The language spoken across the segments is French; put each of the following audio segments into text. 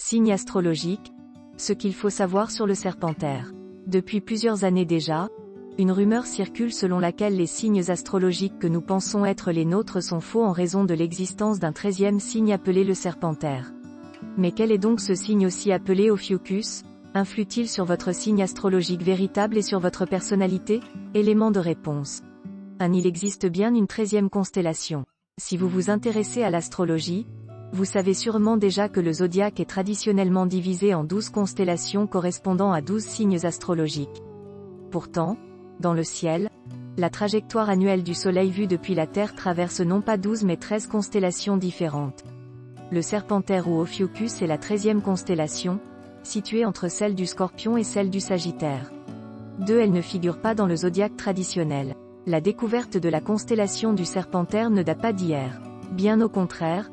Signe astrologique, ce qu'il faut savoir sur le Serpentaire. Depuis plusieurs années déjà, une rumeur circule selon laquelle les signes astrologiques que nous pensons être les nôtres sont faux en raison de l'existence d'un 13e signe appelé le Serpentaire. Mais quel est donc ce signe aussi appelé Ophiuchus? Influe-t-il sur votre signe astrologique véritable et sur votre personnalité? Élément de réponse. Il existe bien une 13e constellation. Si vous vous intéressez à l'astrologie, vous savez sûrement déjà que le zodiaque est traditionnellement divisé en 12 constellations correspondant à 12 signes astrologiques. Pourtant, dans le ciel, la trajectoire annuelle du Soleil vue depuis la Terre traverse non pas 12 mais 13 constellations différentes. Le Serpentaire ou Ophiuchus est la 13e constellation, située entre celle du Scorpion et celle du Sagittaire. Elle ne figure pas dans le zodiaque traditionnel. La découverte de la constellation du Serpentaire ne date pas d'hier. Bien au contraire,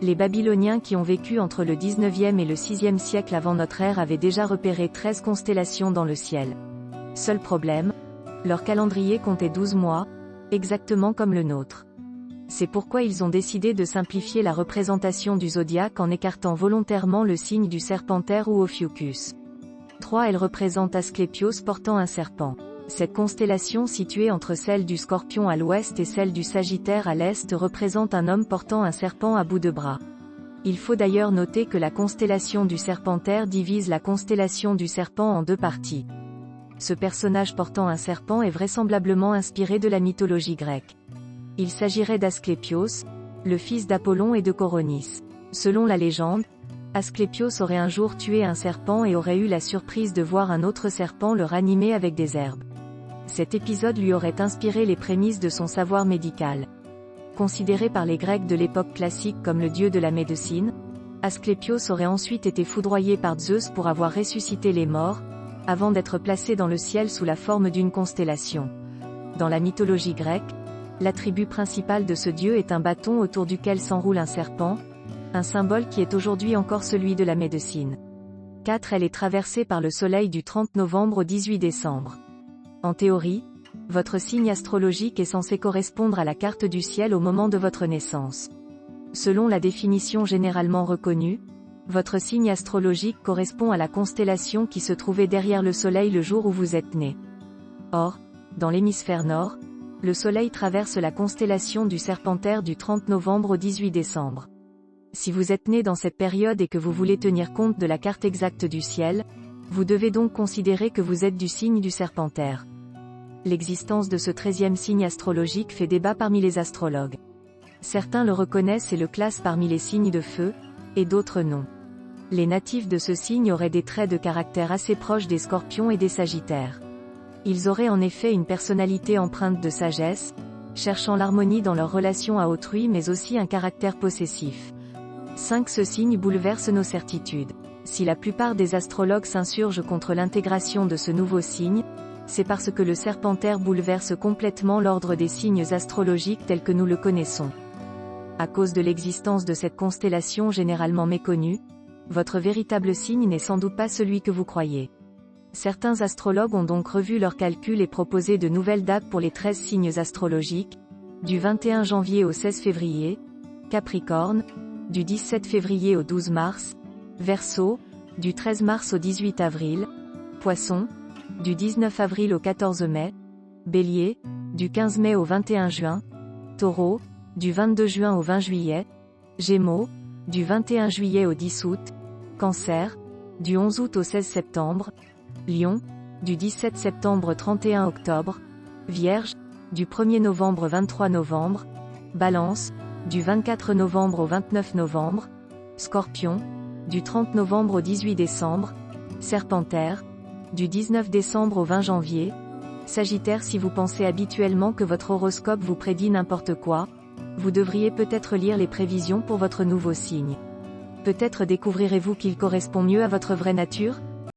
les Babyloniens qui ont vécu entre le 19e et le 6e siècle avant notre ère avaient déjà repéré 13 constellations dans le ciel. Seul problème, leur calendrier comptait 12 mois, exactement comme le nôtre. C'est pourquoi ils ont décidé de simplifier la représentation du zodiaque en écartant volontairement le signe du Serpentaire ou Ophiuchus. Elle représente Asclépios portant un serpent. Cette constellation située entre celle du Scorpion à l'ouest et celle du Sagittaire à l'est représente un homme portant un serpent à bout de bras. Il faut d'ailleurs noter que la constellation du Serpentaire divise la constellation du Serpent en deux parties. Ce personnage portant un serpent est vraisemblablement inspiré de la mythologie grecque. Il s'agirait d'Asclépios, le fils d'Apollon et de Coronis. Selon la légende, Asclépios aurait un jour tué un serpent et aurait eu la surprise de voir un autre serpent le ranimer avec des herbes. Cet épisode lui aurait inspiré les prémices de son savoir médical. Considéré par les Grecs de l'époque classique comme le dieu de la médecine, Asclépios aurait ensuite été foudroyé par Zeus pour avoir ressuscité les morts, avant d'être placé dans le ciel sous la forme d'une constellation. Dans la mythologie grecque, l'attribut principal de ce dieu est un bâton autour duquel s'enroule un serpent, un symbole qui est aujourd'hui encore celui de la médecine. Elle est traversée par le soleil du 30 novembre au 18 décembre. En théorie, votre signe astrologique est censé correspondre à la carte du ciel au moment de votre naissance. Selon la définition généralement reconnue, votre signe astrologique correspond à la constellation qui se trouvait derrière le soleil le jour où vous êtes né. Or, dans l'hémisphère nord, le soleil traverse la constellation du Serpentaire du 30 novembre au 18 décembre. Si vous êtes né dans cette période et que vous voulez tenir compte de la carte exacte du ciel, vous devez donc considérer que vous êtes du signe du Serpentaire. L'existence de ce 13e signe astrologique fait débat parmi les astrologues. Certains le reconnaissent et le classent parmi les signes de feu, et d'autres non. Les natifs de ce signe auraient des traits de caractère assez proches des Scorpions et des Sagittaires. Ils auraient en effet une personnalité empreinte de sagesse, cherchant l'harmonie dans leur relation à autrui mais aussi un caractère possessif. Ce signe bouleverse nos certitudes. Si la plupart des astrologues s'insurgent contre l'intégration de ce nouveau signe, c'est parce que le Serpentaire bouleverse complètement l'ordre des signes astrologiques tel que nous le connaissons. À cause de l'existence de cette constellation généralement méconnue, votre véritable signe n'est sans doute pas celui que vous croyez. Certains astrologues ont donc revu leurs calculs et proposé de nouvelles dates pour les 13 signes astrologiques, du 21 janvier au 16 février, Capricorne, du 17 février au 12 mars, Verseau, du 13 mars au 18 avril, Poisson, du 19 avril au 14 mai, Bélier, du 15 mai au 21 juin, Taureau, du 22 juin au 20 juillet, Gémeaux, du 21 juillet au 10 août, Cancer, du 11 août au 16 septembre, Lion, du 17 septembre au 31 octobre, Vierge, du 1er novembre au 23 novembre, Balance, du 24 novembre au 29 novembre, Scorpion, du 30 novembre au 18 décembre, Serpentaire, du 19 décembre au 20 janvier, Sagittaire. Si vous pensez habituellement que votre horoscope vous prédit n'importe quoi, vous devriez peut-être lire les prévisions pour votre nouveau signe. Peut-être découvrirez-vous qu'il correspond mieux à votre vraie nature.